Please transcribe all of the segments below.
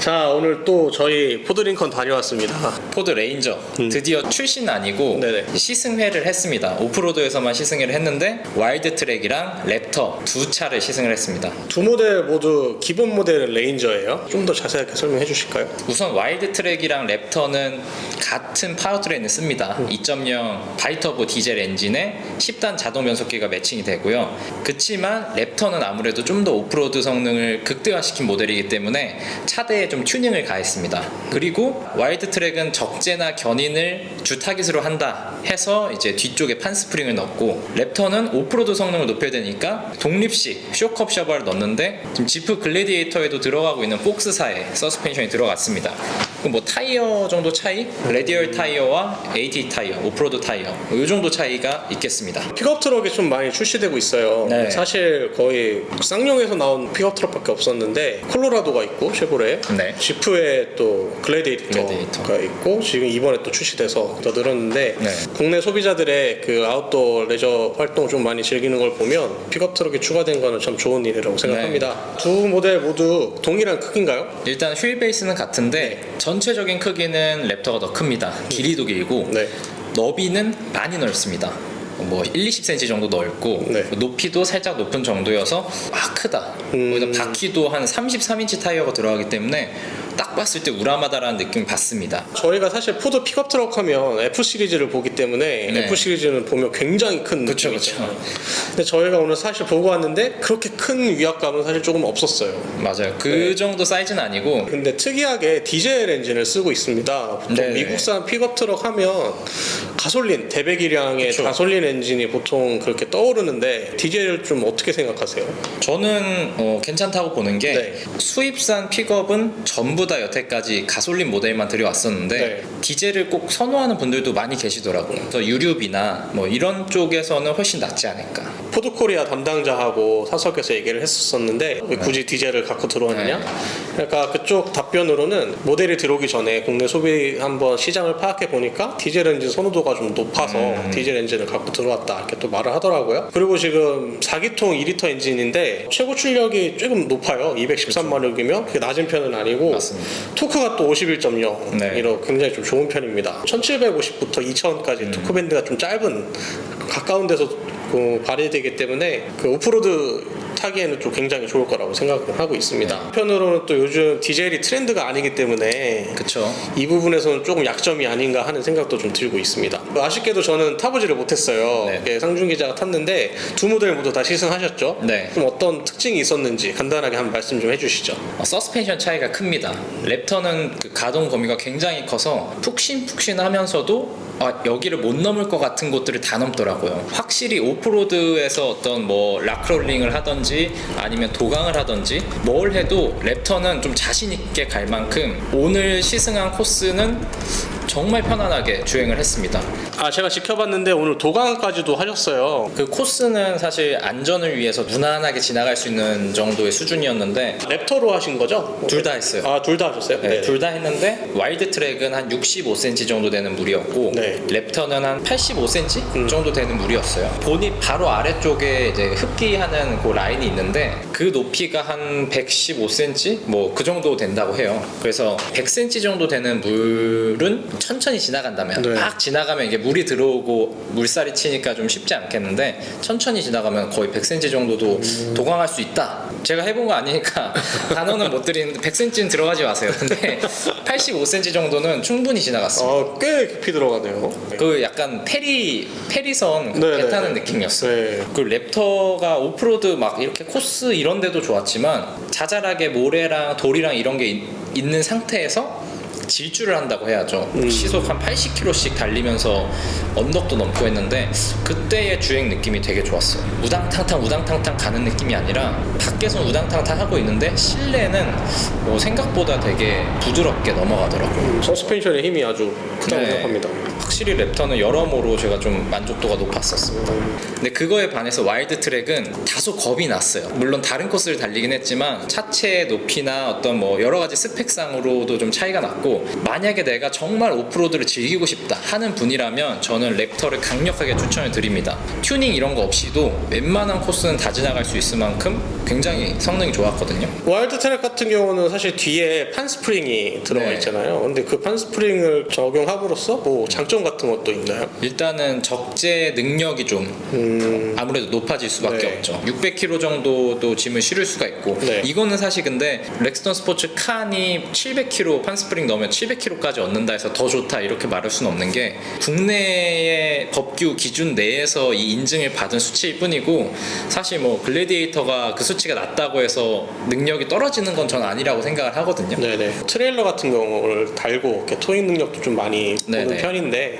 자, 오늘 또 저희 포드링컨 다녀왔습니다. 포드 레인저 드디어 출시는 아니고 네네. 시승회를 했습니다. 오프로드에서만 시승회를 했는데 와일드 트랙이랑 랩터 두 차를 시승을 했습니다. 두 모델 모두 기본 모델은 레인저예요. 좀 더 자세하게 설명해 주실까요? 우선 와일드 트랙이랑 랩터는 같은 파워트레인을 씁니다. 2.0 바이터보 디젤 엔진에 10단 자동 변속기가 매칭이 되고요. 그치만 랩터는 아무래도 좀 더 오프로드 성능을 극대화시킨 모델이기 때문에 차대에 좀 튜닝을 가했습니다. 그리고 와일드 트랙은 적재나 견인을 주 타깃으로 한다 해서 이제 뒤쪽에 판 스프링을 넣었고, 랩터는 오프로드 성능을 높여야 되니까 독립식 쇼크업 셔버를 넣었는데 지금 지프 글래디에이터에도 들어가고 있는 폭스사의 서스펜션이 들어갔습니다. 그럼 뭐 타이어 정도 차이? 레디얼 타이어와 AT 타이어, 오프로드 타이어 이 정도 차이가 있겠습니다. 픽업 트럭이 좀 많이 출시되고 있어요. 네. 사실 거의 쌍용에서 나온 픽업 트럭밖에 없었는데 콜로라도가 있고 쉐보레, 네. 지프에 또 글래디에이터가 있고 지금 이번에 또 출시돼서 더 늘었는데 네. 국내 소비자들의 그 아웃도어 레저 활동을 좀 많이 즐기는 걸 보면 픽업 트럭이 추가된 거는 참 좋은 일이라고 생각합니다. 두 모델 모두 동일한 크기인가요? 일단 휠 베이스는 같은데 전체적인 크기는 랩터가 더 큽니다. 길이도 길고 네. 너비는 많이 넓습니다. 뭐 1-20cm 정도 넓고 네. 높이도 살짝 높은 정도여서 크다. 거기다 바퀴도 한 33인치 타이어가 들어가기 때문에 딱 봤을 때 우람하다라는 느낌을 받습니다. 저희가 사실 포드 픽업 트럭 하면 F 시리즈를 보기 때문에 네. F 시리즈는 보면 굉장히 큰 그쵸, 느낌이죠. 그쵸. 근데 저희가 오늘 사실 보고 왔는데 그렇게 큰 위압감은 사실 조금 없었어요. 맞아요. 그 네. 정도 사이즈는 아니고. 근데 특이하게 디젤 엔진을 쓰고 있습니다. 보통 네네. 미국산 픽업 트럭 하면 가솔린, 대배기량의 그쵸. 가솔린 엔진이 보통 그렇게 떠오르는데 디젤 좀 어떻게 생각하세요? 저는 괜찮다고 보는 게 네. 수입산 픽업은 전부 다 여태까지 가솔린 모델만 들여왔었는데 네. 디젤을 꼭 선호하는 분들도 많이 계시더라고요. 그래서 유류비나 뭐 이런 쪽에서는 훨씬 낫지 않을까. 포드 코리아 담당자하고 사석에서 얘기를 했었는데 왜 굳이 디젤을 갖고 들어왔느냐? 네. 그러니까 그쪽 답변으로는 모델이 들어오기 전에 국내 소비 한번 시장을 파악해 보니까 디젤 엔진 선호도가 좀 높아서 디젤 엔진을 갖고 들어왔다 이렇게 또 말을 하더라고요. 그리고 지금 4기통 2리터 엔진인데 최고 출력이 조금 높아요. 213마력이면 그게 낮은 편은 아니고 맞습니다. 토크가 또 51.0 네. 이로 굉장히 좀 좋은 편입니다. 1750부터 2000까지 토크 밴드가 좀 짧은 가까운 데서 발휘되기 때문에 그 오프로드 타기에는 좀 굉장히 좋을 거라고 생각을 하고 있습니다. 한편으로는 또 요즘 디젤이 트렌드가 아니기 때문에 그쵸. 이 부분에서는 조금 약점이 아닌가 하는 생각도 좀 들고 있습니다. 아쉽게도 저는 타보지를 못했어요. 네. 예, 상준 기자가 탔는데 두 모델 모두 다 시승하셨죠? 네. 좀 어떤 특징이 있었는지 간단하게 한번 말씀 좀 해주시죠. 서스펜션 차이가 큽니다. 랩터는 그 가동 범위가 굉장히 커서 푹신푹신하면서도 여기를 못 넘을 것 같은 곳들을 다 넘더라고요. 확실히 오프로드에서 어떤 뭐 락롤링을 하든지 아니면 도강을 하든지 뭘 해도 랩터는 좀 자신 있게 갈 만큼 오늘 시승한 코스는 정말 편안하게 주행을 했습니다. 제가 지켜봤는데 오늘 도강까지도 하셨어요. 그 코스는 사실 안전을 위해서 무난하게 지나갈 수 있는 정도의 수준이었는데 랩터로 하신 거죠? 둘 다 했어요. 둘 다 하셨어요? 네, 둘 다 했는데 와일드 트랙은 한 65cm 정도 되는 물이었고 네. 랩터는 한 85cm 정도 되는 물이었어요. 보닛 바로 아래쪽에 이제 흡기하는 그 라인이 있는데 그 높이가 한 115cm 뭐 그 정도 된다고 해요. 그래서 100cm 정도 되는 물은 천천히 지나간다면 네. 막 지나가면 이게 물이 들어오고 물살이 치니까 좀 쉽지 않겠는데 천천히 지나가면 거의 100cm 정도도 도강할 수 있다. 제가 해본 거 아니니까 단어는 못 드리는데 100cm는 들어가지 마세요. 근데 85cm 정도는 충분히 지나갔어요. 꽤 깊이 들어가네요. 그 약간 페리선 네, 배 타는 네. 느낌이었어요. 네. 그 랩터가 오프로드 막 이렇게 코스 이런 데도 좋았지만 자잘하게 모래랑 돌이랑 이런 게 있는 상태에서 질주를 한다고 해야죠. 시속 한 80km씩 달리면서 언덕도 넘고 했는데 그때의 주행 느낌이 되게 좋았어요. 우당탕탕 가는 느낌이 아니라 밖에서 우당탕탕 하고 있는데 실내는 생각보다 되게 부드럽게 넘어가더라고요. 서스펜션의 힘이 아주 크다고 네. 생각합니다. 확실히 확실히 랩터는 여러모로 제가 좀 만족도가 높았었습니다. 근데 그거에 반해서 와일드 트랙은 다소 겁이 났어요. 물론 다른 코스를 달리긴 했지만 차체 높이나 어떤 뭐 여러 가지 스펙상으로도 좀 차이가 났고, 만약에 내가 정말 오프로드를 즐기고 싶다 하는 분이라면 저는 랩터를 강력하게 추천을 드립니다. 튜닝 이런 거 없이도 웬만한 코스는 다 지나갈 수 있을 만큼 굉장히 성능이 좋았거든요. 와일드 트랙 같은 경우는 사실 뒤에 판 스프링이 들어가 네. 있잖아요. 근데 그 판 스프링을 적용함으로써 뭐 장점 같은 것도 있나요? 일단은 적재 능력이 좀 아무래도 높아질 수밖에 네. 없죠. 600kg 정도도 짐을 실을 수가 있고, 네. 이거는 사실 근데 렉스턴 스포츠 칸이 700kg 판스프링 넣으면 700kg까지 얻는다 해서 더 좋다 이렇게 말할 수는 없는 게, 국내의 법규 기준 내에서 이 인증을 받은 수치일 뿐이고, 사실 뭐 글래디에이터가 그 수치가 낮다고 해서 능력이 떨어지는 건 전 아니라고 생각을 하거든요. 네네. 트레일러 같은 경우를 달고 이렇게 토잉 능력도 좀 많이 보는 네네. 편인데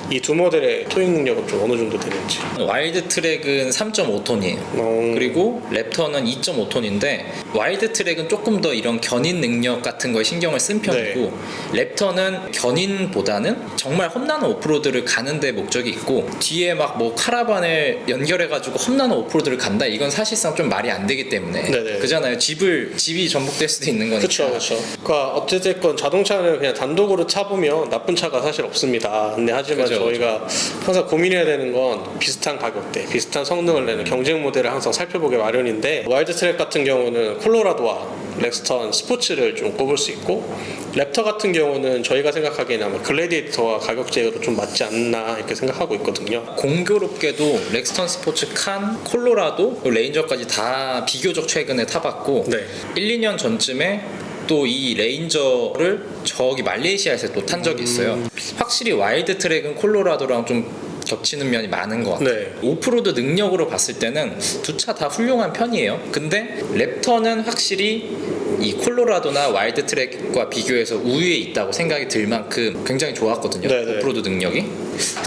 이 두 모델의 토잉 능력은 좀 어느 정도 되는지. 와일드 트랙은 3.5톤이에요. 그리고 랩터는 2.5톤인데 와일드 트랙은 조금 더 이런 견인 능력 같은 거에 신경을 쓴 편이고, 랩터는 견인보다는 정말 험난한 오프로드를 가는 데 목적이 있고, 뒤에 막 뭐 카라반을 연결해가지고 험난한 오프로드를 간다, 이건 사실상 좀 말이 안 되기 때문에. 네네. 그잖아요. 집이 전복될 수도 있는 거니까. 그렇죠. 그러니까 어쨌든 자동차는 그냥 단독으로 타보면 나쁜 차가 사실 없습니다. 근데 하지만 그죠, 저희가 항상 고민해야 되는 건 비슷한 가격대, 비슷한 성능을 내는 경쟁 모델을 항상 살펴보기 마련인데, 와일드 트랙 같은 경우는 콜로라도와 렉스턴 스포츠를 좀 꼽을 수 있고, 랩터 같은 경우는 저희가 생각하기에는 아마 글래디에이터와 가격제로 좀 맞지 않나 이렇게 생각하고 있거든요. 공교롭게도 렉스턴 스포츠 칸, 콜로라도, 레인저까지 다 비교적 최근에 타봤고, 네. 1, 2년 전쯤에 또 이 레인저를 저기 말레이시아에서 또 탄 적이 있어요. 확실히 와일드 트랙은 콜로라도랑 좀 겹치는 면이 많은 것 같아요. 네. 오프로드 능력으로 봤을 때는 두 차 다 훌륭한 편이에요. 근데 랩터는 확실히 이 콜로라도나 와일드 트랙과 비교해서 우위에 있다고 생각이 들 만큼 굉장히 좋았거든요. 네네. 오프로드 능력이.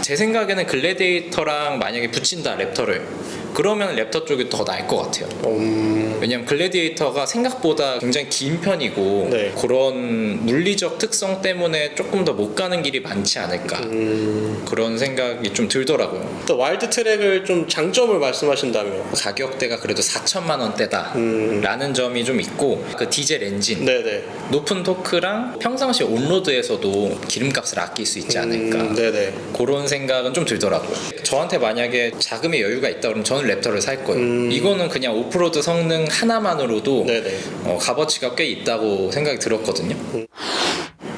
제 생각에는 글래디에이터랑 만약에 붙인다 랩터를, 그러면 랩터 쪽이 더 나을 것 같아요. 왜냐면 글래디에이터가 생각보다 굉장히 긴 편이고, 네. 그런 물리적 특성 때문에 조금 더 못 가는 길이 많지 않을까, 그런 생각이 좀 들더라고요. 또 와일드 트랙을 좀 장점을 말씀하신다면. 가격대가 그래도 4천만 원대다 라는 점이 좀 있고, 그 디젤 엔진, 네네. 높은 토크랑 평상시 온로드에서도 기름값을 아낄 수 있지 않을까, 네네. 그런 생각은 좀 들더라고요. 저한테 만약에 자금의 여유가 있다 그러면 저는 랩터를 살 거예요. 이거는 그냥 오프로드 성능 하나만으로도 네네. 값어치가 꽤 있다고 생각이 들었거든요.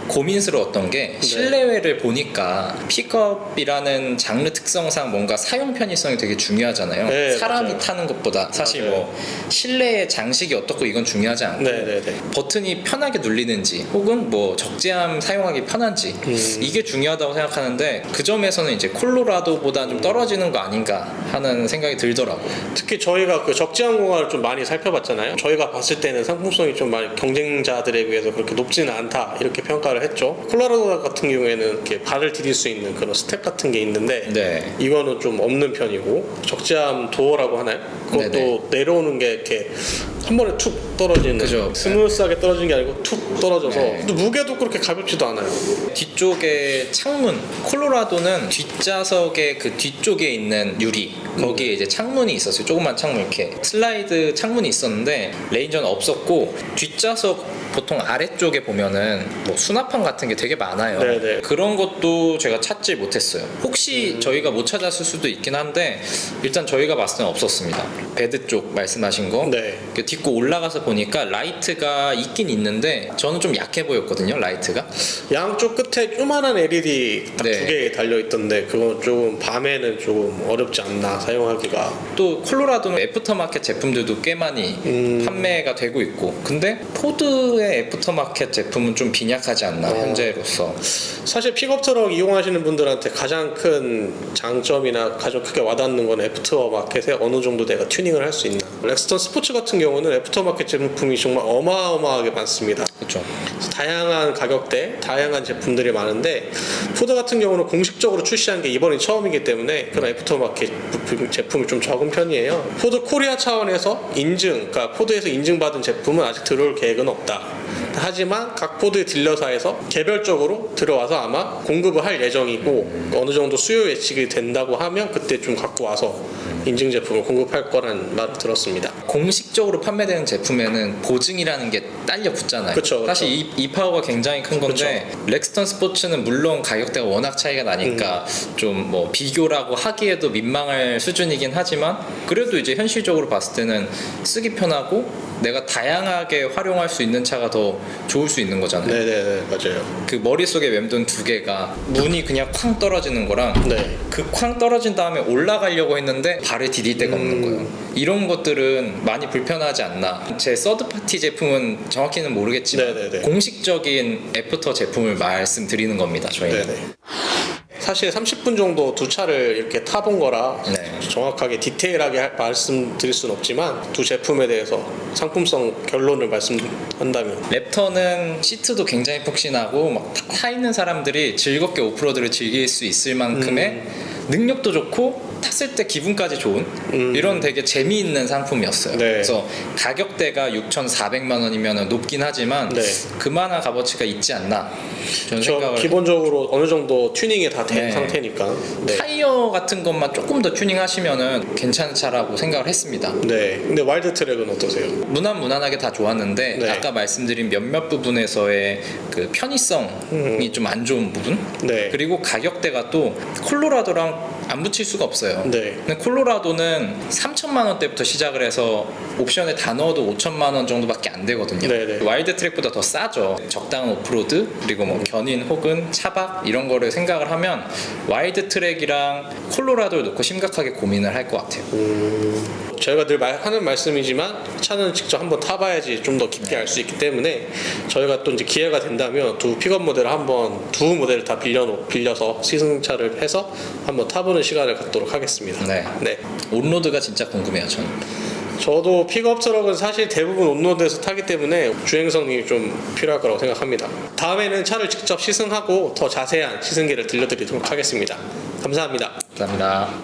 고민스러웠던 게, 실내외를 보니까 픽업이라는 장르 특성상 뭔가 사용 편의성이 되게 중요하잖아요. 네, 사람이 맞아요. 타는 것보다 사실 맞아요. 뭐 실내의 장식이 어떻고 이건 중요하지 않고, 네네네. 버튼이 편하게 눌리는지 혹은 뭐 적재함 사용하기 편한지 이게 중요하다고 생각하는데, 그 점에서는 이제 콜로라도보다 좀 떨어지는 거 아닌가 하는 생각이 들더라고요. 특히 저희가 그 적재함 공간을 좀 많이 살펴봤잖아요. 저희가 봤을 때는 상품성이 좀 많이 경쟁자들에 비해서 그렇게 높지는 않다 이렇게 평가를 했죠. 콜로라도 같은 경우에는 이렇게 발을 디딜 수 있는 그런 스텝 같은 게 있는데, 네. 이거는 좀 없는 편이고, 적재함 도어라고 하나요? 그것도 네네. 내려오는 게 이렇게 한 번에 툭 떨어지는, 그죠. 스무스하게 떨어지는 게 아니고 툭 떨어져서, 네. 또 무게도 그렇게 가볍지도 않아요. 뒤쪽에 창문, 콜로라도는 뒷좌석의 그 뒤쪽에 있는 유리, 거기에 이제 창문이 있었어요. 조그만 창문, 이렇게 슬라이드 창문이 있었는데 레인저는 없었고, 뒷좌석 보통 아래쪽에 보면은 뭐 수납판 같은 게 되게 많아요. 네네. 그런 것도 제가 찾지 못했어요. 혹시 저희가 못 찾았을 수도 있긴 한데, 일단 저희가 봤을 때는 없었습니다. 베드 쪽 말씀하신 거. 네. 그 딛고 올라가서 보니까 라이트가 있긴 있는데 저는 좀 약해 보였거든요, 라이트가. 양쪽 끝에 조만한 LED 딱 네. 두 개 달려있던데, 그건 조금 밤에는 조금 어렵지 않나 사용하기가. 또 콜로라도는 애프터마켓 제품들도 꽤 많이 판매가 되고 있고, 근데 포드의 애프터마켓 제품은 좀 빈약하지 않나, 현재로서. 사실 픽업 트럭 이용하시는 분들한테 가장 큰 장점이나 가장 크게 와닿는 건 애프터마켓에 어느 정도 내가 튜닝을 할 수 있나. 렉스턴 스포츠 같은 경우는 애프터마켓 제품이 정말 어마어마하게 많습니다. 그렇죠. 다양한 가격대, 다양한 제품들이 많은데, 포드 같은 경우는 공식적으로 출시한 게 이번이 처음이기 때문에 그런 애프터마켓 제품이 좀 적은 편이에요. 포드 코리아 차원에서 인증, 그러니까 포드에서 인증받은 제품은 아직 들어올 계획은 없다. 하지만 각 포드 딜러사에서 개별적으로 들어와서 아마 공급을 할 예정이고 어느 정도 수요 예측이 된다고 하면 그때 좀 갖고 와서 인증 제품을 공급할 거란 말을 들었습니다. 공식적으로 판매되는 제품에는 보증이라는 게 딸려 붙잖아요. 그쵸. 사실 이 파워가 굉장히 큰 건데 렉스턴 스포츠는 물론 가격대가 워낙 차이가 나니까 좀 뭐 비교라고 하기에도 민망할 수준이긴 하지만 그래도 이제 현실적으로 봤을 때는 쓰기 편하고 내가 다양하게 활용할 수 있는 차가 더 좋을 수 있는 거잖아요. 네네네, 맞아요. 그 머릿속에 맴돈 두 개가 문이 그냥 쾅 떨어지는 거랑 네. 그 쾅 떨어진 다음에 올라가려고 했는데 발을 디딜 데가 없는 거예요. 이런 것들은 많이 불편하지 않나. 제 서드파티 제품은 정확히는 모르겠지만 네네네. 공식적인 애프터 제품을 말씀드리는 겁니다. 저희는. 네네. 사실 30분 정도 두 차를 이렇게 타본 거라 네. 정확하게 디테일하게 말씀드릴 수는 없지만 두 제품에 대해서 상품성 결론을 말씀한다면 랩터는 시트도 굉장히 푹신하고 막 타 있는 사람들이 즐겁게 오프로드를 즐길 수 있을 만큼의 능력도 좋고 탔을 때 기분까지 좋은 이런 되게 재미있는 상품이었어요. 네. 그래서 가격대가 6,400만 원이면 높긴 하지만 네. 그만한 값어치가 있지 않나 저는 저 생각을 기본적으로 어느 정도 튜닝이 다 된 네. 상태니까 네. 타이어 같은 것만 조금 더 튜닝하시면은 괜찮은 차라고 생각을 했습니다. 네. 근데 와일드 트랙은 어떠세요? 무난하게 다 좋았는데 네. 아까 말씀드린 몇몇 부분에서의 그 편의성이 좀 안 좋은 부분 네. 그리고 가격대가 또 콜로라도랑 안 붙일 수가 없어요. 네. 근데 콜로라도는 3천만 원대부터 시작을 해서 옵션에 다 넣어도 5천만 원 정도밖에 안 되거든요. 네네. 와일드 트랙보다 더 싸죠. 적당한 오프로드 그리고 뭐 견인 혹은 차박 이런 거를 생각을 하면 와일드 트랙이랑 콜로라도를 놓고 심각하게 고민을 할 것 같아요. 저희가 늘 하는 말씀이지만 차는 직접 한번 타봐야지 좀 더 깊게 알 수 있기 때문에 저희가 또 이제 기회가 된다면 두 픽업 모델을 한번 두 모델을 다 빌려서 시승차를 해서 한번 타보는 시간을 갖도록 하겠습니다. 네. 네. 온로드가 진짜 궁금해요, 저는. 저도 픽업 트럭은 사실 대부분 온로드에서 타기 때문에 주행성이 좀 필요할 거라고 생각합니다. 다음에는 차를 직접 시승하고 더 자세한 시승기를 들려드리도록 하겠습니다. 감사합니다. 감사합니다.